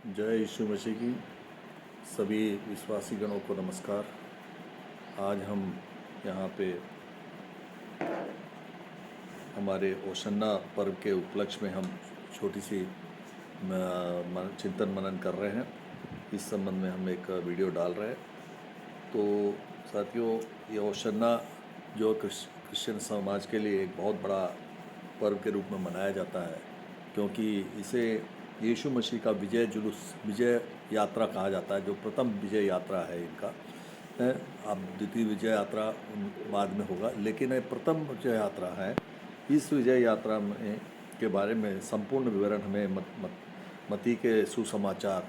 जय यीशु मसीह की सभी विश्वासी गणों को नमस्कार। आज हम यहाँ पे हमारे ओशन्ना पर्व के उपलक्ष्य में हम छोटी सी चिंतन मनन कर रहे हैं। इस संबंध में हम एक वीडियो डाल रहे हैं। तो साथियों, ये ओशन्ना जो क्रिश्चियन समाज के लिए एक बहुत बड़ा पर्व के रूप में मनाया जाता है, क्योंकि इसे यीशु मसीह का विजय यात्रा कहा जाता है, जो प्रथम विजय यात्रा है इनका है। अब द्वितीय विजय यात्रा बाद में होगा, लेकिन ये प्रथम विजय यात्रा है। इस विजय यात्रा में के बारे में संपूर्ण विवरण हमें मत्ती के सुसमाचार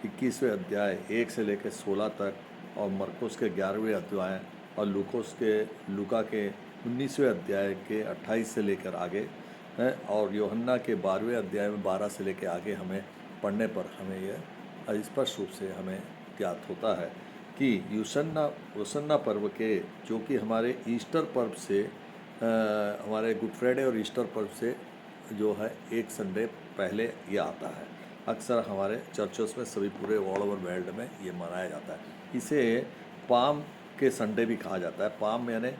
21वें अध्याय 1 से लेकर 16 तक, और मरकुस के 11वें अध्याय और लूका के 19वें अध्याय के 28 से लेकर आगे है, और यूहन्ना के 12वें अध्याय में 12 से लेकर आगे हमें पढ़ने पर हमें यह स्पष्ट रूप से हमें ज्ञात होता है कि यूसन्ना पर्व के, जो कि हमारे ईस्टर पर्व से हमारे गुड फ्राइडे और ईस्टर पर्व से जो है एक संडे पहले ये आता है। अक्सर हमारे चर्चों में सभी पूरे ऑल ओवर वर्ल्ड में ये मनाया जाता है। इसे पाम के संडे भी कहा जाता है। पाम यानी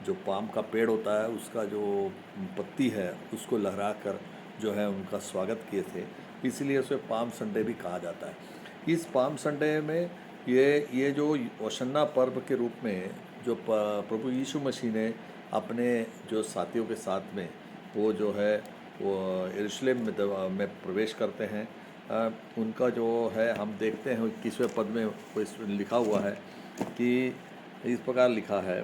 जो पाम का पेड़ होता है, उसका जो पत्ती है उसको लहरा कर जो है उनका स्वागत किए थे, इसलिए उसे पाम संडे भी कहा जाता है। इस पाम संडे में ये जो ओशन्ना पर्व के रूप में जो प्रभु यीशु मसीह ने अपने जो साथियों के साथ में वो जो है वो यरूशलेम में प्रवेश करते हैं, उनका जो है हम देखते हैं 21वें पद में वो लिखा हुआ है कि इस प्रकार लिखा है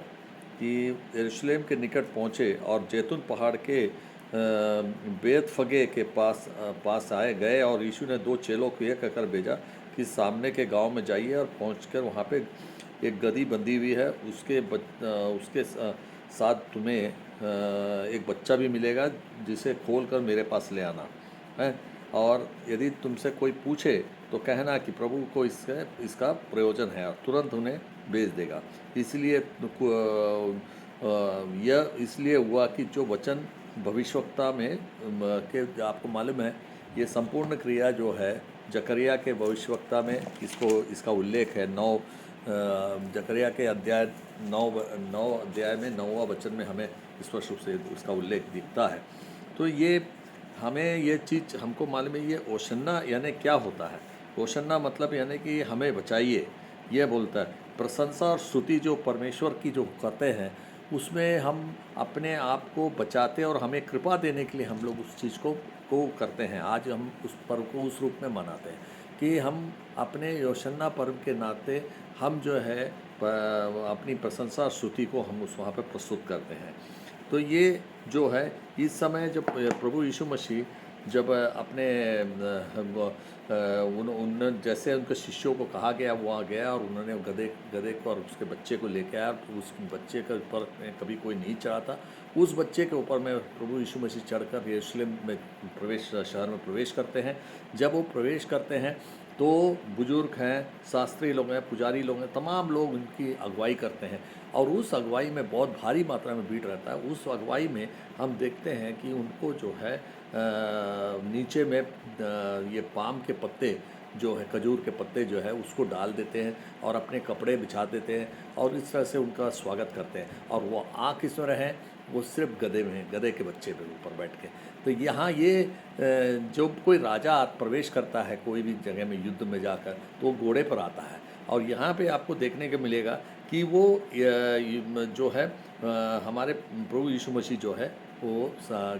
कि यरूशलेम के निकट पहुँचे और जैतून पहाड़ के बेतफगे के पास आए गए, और यीशु ने 2 चेलों को यह कहकर भेजा कि सामने के गांव में जाइए और पहुंचकर वहाँ पे एक गदही बंधी हुई है, उसके साथ तुम्हें एक बच्चा भी मिलेगा, जिसे खोल कर मेरे पास ले आना है। और यदि तुमसे कोई पूछे तो कहना कि प्रभु को इसका प्रयोजन है, और तुरंत उन्हें भेज देगा। इसलिए यह इसलिए हुआ कि जो वचन भविष्यवक्ता में के आपको मालूम है, ये संपूर्ण क्रिया जो है जकरिया के भविष्यवक्ता में इसका उल्लेख है। जकरिया के अध्याय 9 अध्याय में 9वां वचन में हमें स्पष्ट रूप से इसका उल्लेख दिखता है। तो ये हमें ये चीज़ हमको मालूम है। ये ओशन्ना यानी क्या होता है? ओशन्ना मतलब यानी कि हमें बचाइए, ये बोलता है। प्रशंसा और स्तुति जो परमेश्वर की जो करते हैं, उसमें हम अपने आप को बचाते और हमें कृपा देने के लिए हम लोग उस चीज़ को करते हैं। आज हम उस पर्व को उस रूप में मनाते हैं कि हम अपने ओशन्ना पर्व के नाते हम जो है अपनी प्रशंसा और स्तुति को हम वहाँ पर प्रस्तुत करते हैं। तो ये जो है इस समय जब प्रभु यीशु मसीह जब अपने उन जैसे उनके शिष्यों को कहा गया, वहाँ गया और उन्होंने गधे को और उसके बच्चे को लेकर आया। तो उस बच्चे के ऊपर कभी कोई नहीं चढ़ा था। उस बच्चे के ऊपर में प्रभु यीशु मसीह चढ़कर यरूशलेम में शहर में प्रवेश करते हैं। जब वो प्रवेश करते हैं तो बुजुर्ग हैं, शास्त्री लोग हैं, पुजारी लोग हैं, तमाम लोग उनकी अगुवाई करते हैं, और उस अगुवाई में बहुत भारी मात्रा में भीड़ रहता है। उस अगुवाई में हम देखते हैं कि उनको जो है नीचे में ये पाम के पत्ते जो है, खजूर के पत्ते जो है उसको डाल देते हैं और अपने कपड़े बिछा देते हैं, और इस तरह से उनका स्वागत करते हैं। और वो किस में रहें? वो सिर्फ गधे के बच्चे पे ऊपर बैठ के। तो यहाँ ये जो कोई राजा प्रवेश करता है कोई भी जगह में युद्ध में जाकर, तो वो घोड़े पर आता है। और यहाँ पे आपको देखने को मिलेगा कि वो जो है हमारे प्रभु यीशु मसीह जो है वो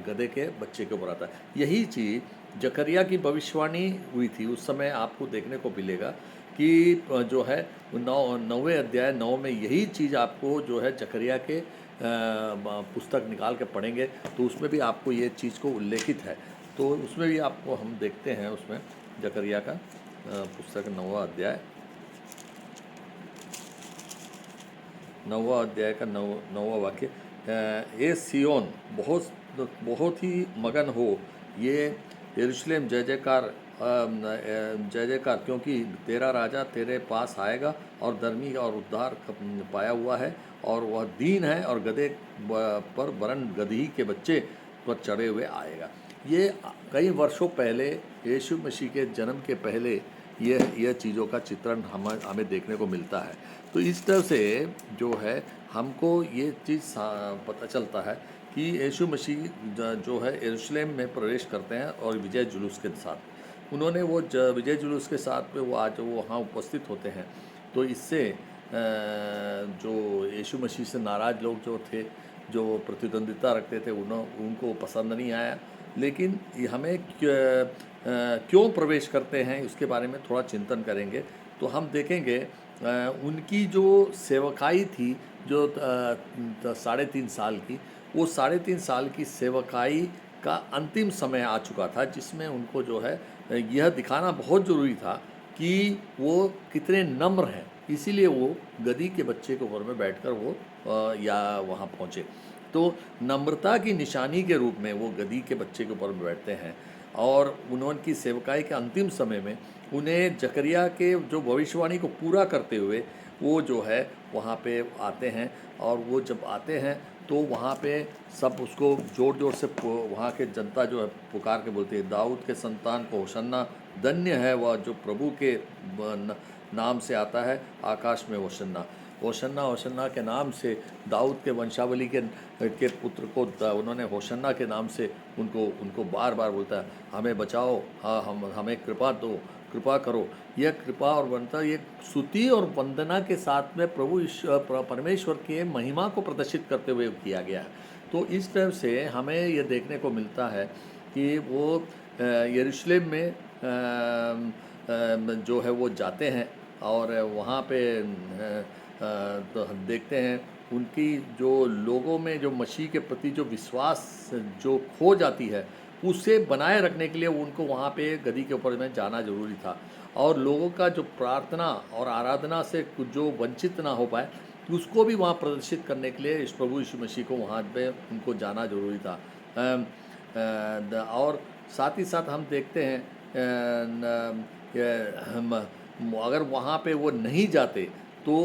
गधे के बच्चे के ऊपर आता है। यही चीज़ जकरिया की भविष्यवाणी हुई थी। उस समय आपको देखने को मिलेगा कि जो है 9वें अध्याय 9 में यही चीज़ आपको जो है जकरिया के पुस्तक निकाल के पढ़ेंगे तो उसमें भी आपको ये चीज़ को उल्लेखित है। तो उसमें भी आपको हम देखते हैं, उसमें जकरिया का पुस्तक 9वां अध्याय का 9वां वाक्य, ये सियोन बहुत ही मगन हो, ये यरूशलेम जय जयकार, क्योंकि तेरा राजा तेरे पास आएगा और धर्मी और उद्धार पाया हुआ है, और वह दीन है और गधे पर वरन गदही के बच्चे पर चढ़े हुए आएगा। ये कई वर्षों पहले यीशु मसीह के जन्म के पहले यह चीज़ों का चित्रण हमें देखने को मिलता है। तो इस तरह से जो है हमको ये चीज़ पता चलता है कि यीशु मसीह जो है यरूशलेम में प्रवेश करते हैं और विजय जुलूस के साथ उन्होंने वो विजय जुलूस के साथ में वो आज वो वहाँ उपस्थित होते हैं। तो इससे जो यीशु मसीह से नाराज़ लोग जो थे, जो प्रतिद्वंदिता रखते थे, उनको पसंद नहीं आया। लेकिन हमें क्यों प्रवेश करते हैं उसके बारे में थोड़ा चिंतन करेंगे तो हम देखेंगे उनकी जो सेवकाई थी जो 3.5 साल की, वो 3.5 साल की सेवकाई का अंतिम समय आ चुका था, जिसमें उनको जो है यह दिखाना बहुत ज़रूरी था कि वो कितने नम्र हैं। इसीलिए वो गधी के बच्चे के ऊपर में बैठकर वो या वहाँ पहुँचे। तो नम्रता की निशानी के रूप में वो गधी के बच्चे के ऊपर में बैठते हैं और उन्होंने सेवकाई के अंतिम समय में उन्हें जकरिया के जो भविष्यवाणी को पूरा करते हुए वो जो है वहाँ पे आते हैं। और वो जब आते हैं तो वहाँ पे सब उसको ज़ोर ज़ोर से वहाँ के जनता जो है पुकार के बोलती है, दाऊद के संतान को होशन्ना, धन्य है वह जो प्रभु के नाम से आता है, आकाश में होशन्ना। होशन्ना होशन्ना के नाम से दाऊद के वंशावली के पुत्र को उन्होंने होशन्ना के नाम से उनको बार बार बोलता है, हमें बचाओ, हाँ हमें कृपा दो, कृपा करो। यह कृपा और वंदना ये स्तुति और वंदना के साथ में परमेश्वर के महिमा को प्रदर्शित करते हुए किया गया है। तो इस तरह से हमें ये देखने को मिलता है कि वो यरूशलेम में जो है वो जाते हैं और वहाँ पे तो हम देखते हैं उनकी जो लोगों में जो मसीह के प्रति जो विश्वास जो खो जाती है, उसे बनाए रखने के लिए उनको वहाँ पे गधी के ऊपर में जाना जरूरी था। और लोगों का जो प्रार्थना और आराधना से जो वंचित ना हो पाए, उसको भी वहाँ प्रदर्शित करने के लिए इस प्रभु यीशु मसीह को वहाँ पे उनको जाना जरूरी था। और साथ ही साथ हम देखते हैं अगर वहाँ पे वो नहीं जाते तो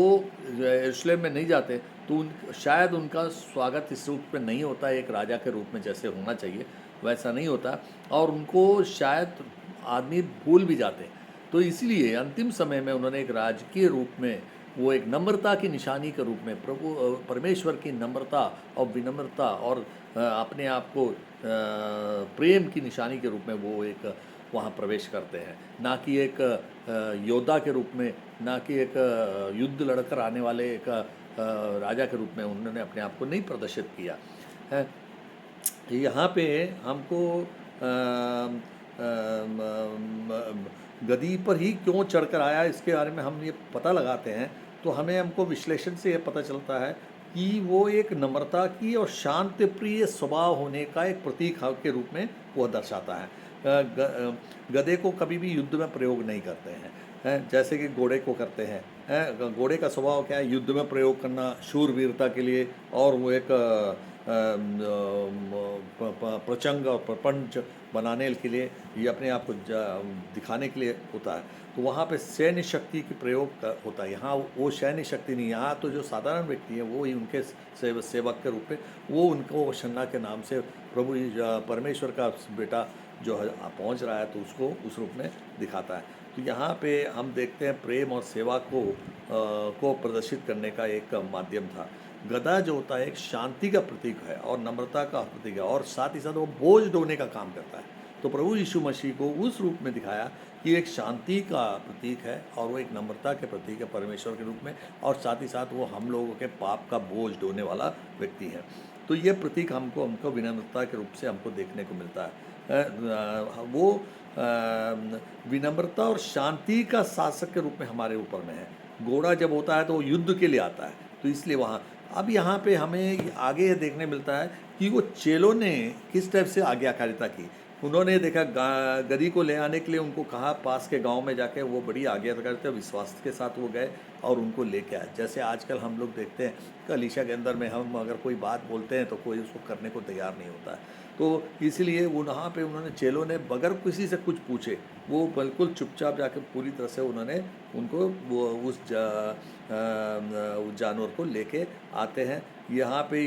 यरूशलेम में नहीं जाते तो शायद उनका स्वागत इस रूप में नहीं होता, एक राजा के रूप में जैसे होना चाहिए वैसा नहीं होता, और उनको शायद आदमी भूल भी जाते। तो इसलिए अंतिम समय में उन्होंने एक राजकीय रूप में वो एक नम्रता की निशानी के रूप में परमेश्वर की नम्रता और विनम्रता और अपने आप को प्रेम की निशानी के रूप में वो एक वहाँ प्रवेश करते हैं, ना कि एक योद्धा के रूप में, ना कि एक युद्ध लड़कर आने वाले एक राजा के रूप में उन्होंने अपने आप को नहीं प्रदर्शित किया है। यहाँ पे हमको गदी पर ही क्यों चढ़कर आया इसके बारे में हम ये पता लगाते हैं तो हमको विश्लेषण से ये पता चलता है कि वो एक नम्रता की और शांत प्रिय स्वभाव होने का एक प्रतीक के रूप में वह दर्शाता है। गधे को कभी भी युद्ध में प्रयोग नहीं करते हैं, जैसे कि घोड़े को करते हैं। घोड़े का स्वभाव क्या है? युद्ध में प्रयोग करना, शूरवीरता के लिए, और वो एक प्रचंड और प्रपंच बनाने के लिए, ये अपने आप को दिखाने के लिए होता है। तो वहाँ पे सैन्य शक्ति की प्रयोग होता है। यहाँ वो सैन्य शक्ति नहीं, यहाँ तो जो साधारण व्यक्ति है वो ही उनके सेवक के रूप में वो उनको होशन्ना के नाम से प्रभु परमेश्वर का बेटा जो है पहुँच रहा है तो उसको उस रूप में दिखाता है। तो यहाँ पे हम देखते हैं प्रेम और सेवा को प्रदर्शित करने का एक माध्यम था। गधा जो होता है एक शांति का प्रतीक है और नम्रता का प्रतीक है, और साथ ही साथ वो बोझ ढोने का काम करता है। तो प्रभु यीशु मसीह को उस रूप में दिखाया कि एक शांति का प्रतीक है और वो एक नम्रता के प्रतीक है परमेश्वर के रूप में, और साथ ही साथ वो हम लोगों के पाप का बोझ ढोने वाला व्यक्ति है। तो ये प्रतीक हमको विनम्रता के रूप से हमको देखने को मिलता है। वो विनम्रता और शांति का शासक के रूप में हमारे ऊपर में है। घोड़ा जब होता है तो वो युद्ध के लिए आता है, तो इसलिए वहाँ अब यहाँ पे हमें आगे ये देखने मिलता है कि वो चेलों ने किस टाइप से आज्ञाकारिता की। उन्होंने देखा गधी को ले आने के लिए उनको कहा, पास के गांव में जाके वो बड़ी आज्ञाकारिता विश्वास के साथ वो गए और उनको लेके आए। जैसे आजकल हम लोग देखते हैं कलीसिया के अंदर में हम अगर कोई बात बोलते हैं तो कोई उसको करने को तैयार नहीं होता है। तो इसलिए वहाँ पे उन्होंने चेलों ने बगैर किसी से कुछ पूछे वो बिल्कुल चुपचाप जाकर पूरी तरह से उन्होंने उनको वो उस जानवर को लेके आते हैं। यहाँ पे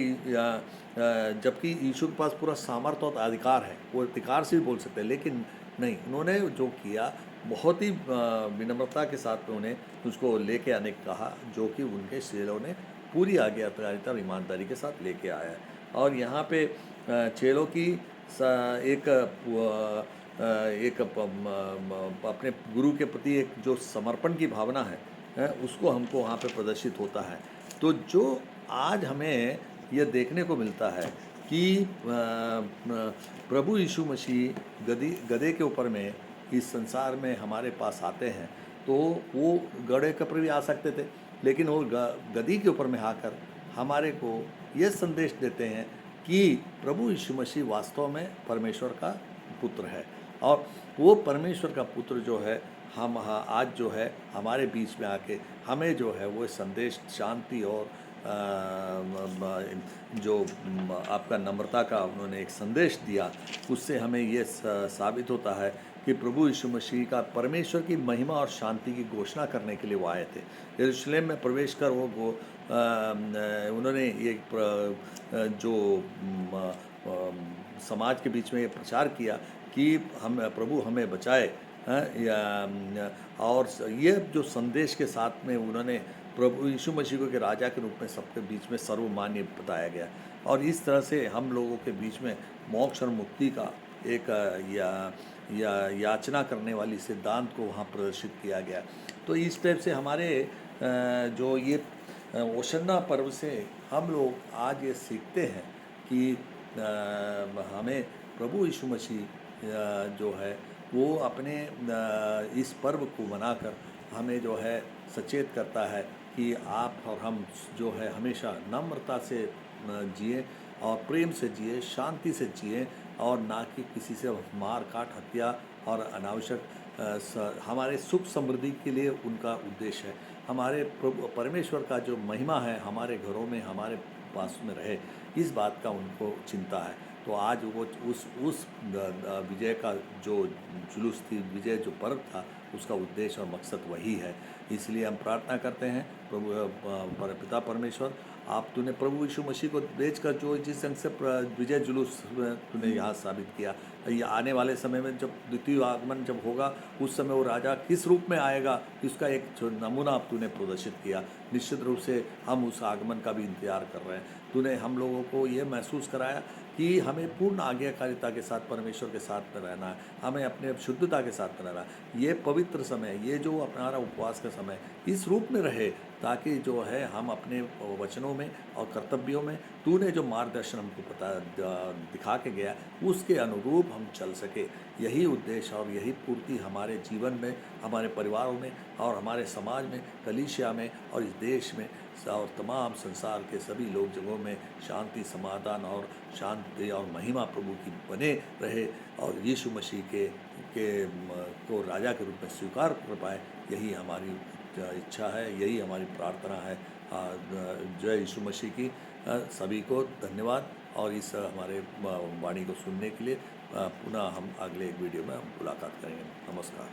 जबकि यीशु के पास पूरा सामर्थ्य और अधिकार है, वो अधिकार से भी बोल सकते हैं, लेकिन नहीं, उन्होंने जो किया बहुत ही विनम्रता के साथ में उन्हें उसको लेके आने को कहा, जो कि उनके चेलों ने पूरी आज्ञाकारिता और ईमानदारी के साथ लेके आया है। और यहाँ पे चेलों की एक अपने गुरु के प्रति एक जो समर्पण की भावना है, उसको हमको वहाँ पे प्रदर्शित होता है। तो जो आज हमें यह देखने को मिलता है कि प्रभु यीशु मसीह गधे के ऊपर में इस संसार में हमारे पास आते हैं, तो वो गधे के ऊपर भी आ सकते थे, लेकिन वो गधी के ऊपर में आकर हमारे को ये संदेश देते हैं कि प्रभु यीशु मसीह वास्तव में परमेश्वर का पुत्र है, और वो परमेश्वर का पुत्र जो है हम आज जो है हमारे बीच में आके हमें जो है वो संदेश शांति और जो आपका नम्रता का उन्होंने एक संदेश दिया, उससे हमें ये साबित होता है कि प्रभु यीशु मसीह का परमेश्वर की महिमा और शांति की घोषणा करने के लिए वो आए थे। यरूशलेम में प्रवेश कर वो उन्होंने ये जो समाज के बीच में ये प्रचार किया कि हम प्रभु हमें बचाए, और ये जो संदेश के साथ में उन्होंने प्रभु यीशु मसीह को के राजा के रूप में सबके बीच में सर्वमान्य बताया गया, और इस तरह से हम लोगों के बीच में मोक्ष और मुक्ति का एक याचना करने वाली सिद्धांत को वहाँ प्रदर्शित किया गया। तो इस टाइप से हमारे जो ये ओशन्ना पर्व से हम लोग आज ये सीखते हैं कि हमें प्रभु यीशु मसीह जो है वो अपने इस पर्व को मनाकर हमें जो है सचेत करता है कि आप और हम जो है हमेशा नम्रता से जिए और प्रेम से जिए, शांति से जिए, और ना कि किसी से मार काट हत्या और अनावश्यक हमारे सुख समृद्धि के लिए उनका उद्देश्य है। हमारे प्रभु परमेश्वर का जो महिमा है हमारे घरों में हमारे पास में रहे, इस बात का उनको चिंता है। तो आज वो उस विजय का जो जुलूस थी, विजय जो पर्व था, उसका उद्देश्य और मकसद वही है। इसलिए हम प्रार्थना करते हैं प्रभु पिता परमेश्वर, आप तूने प्रभु यीशु मसीह को बेचकर जो जिस ढंग से विजय जुलूस तूने यहाँ साबित किया, ये आने वाले समय में जब द्वितीय आगमन जब होगा, उस समय वो राजा किस रूप में आएगा, इसका एक नमूना आप तूने प्रदर्शित किया। निश्चित रूप से हम उस आगमन का भी इंतजार कर रहे हैं। तूने हम लोगों को ये महसूस कराया कि हमें पूर्ण आज्ञाकारिता के साथ परमेश्वर के साथ में रहना है, हमें अपने शुद्धता के साथ में रहना है। ये पवित्र समय, ये जो हमारा उपवास का समय इस रूप में रहे, ताकि जो है हम अपने वचनों में और कर्तव्यों में तूने जो मार्गदर्शन हमको दिखा के गया, उसके अनुरूप हम चल सके। यही उद्देश्य और यही पूर्ति हमारे जीवन में, हमारे परिवारों में और हमारे समाज में, कलीसिया में और इस देश में और तमाम संसार के सभी लोग जगहों में शांति, समाधान और शांति और महिमा प्रभु की बने रहे, और यीशु मसीह को राजा के रूप में स्वीकार कर पाए। यही हमारी इच्छा है, यही हमारी प्रार्थना है। जय यीशु मसीह की। सभी को धन्यवाद, और इस हमारे वाणी को सुनने के लिए पुनः हम अगले एक वीडियो में हम मुलाकात करेंगे। नमस्कार।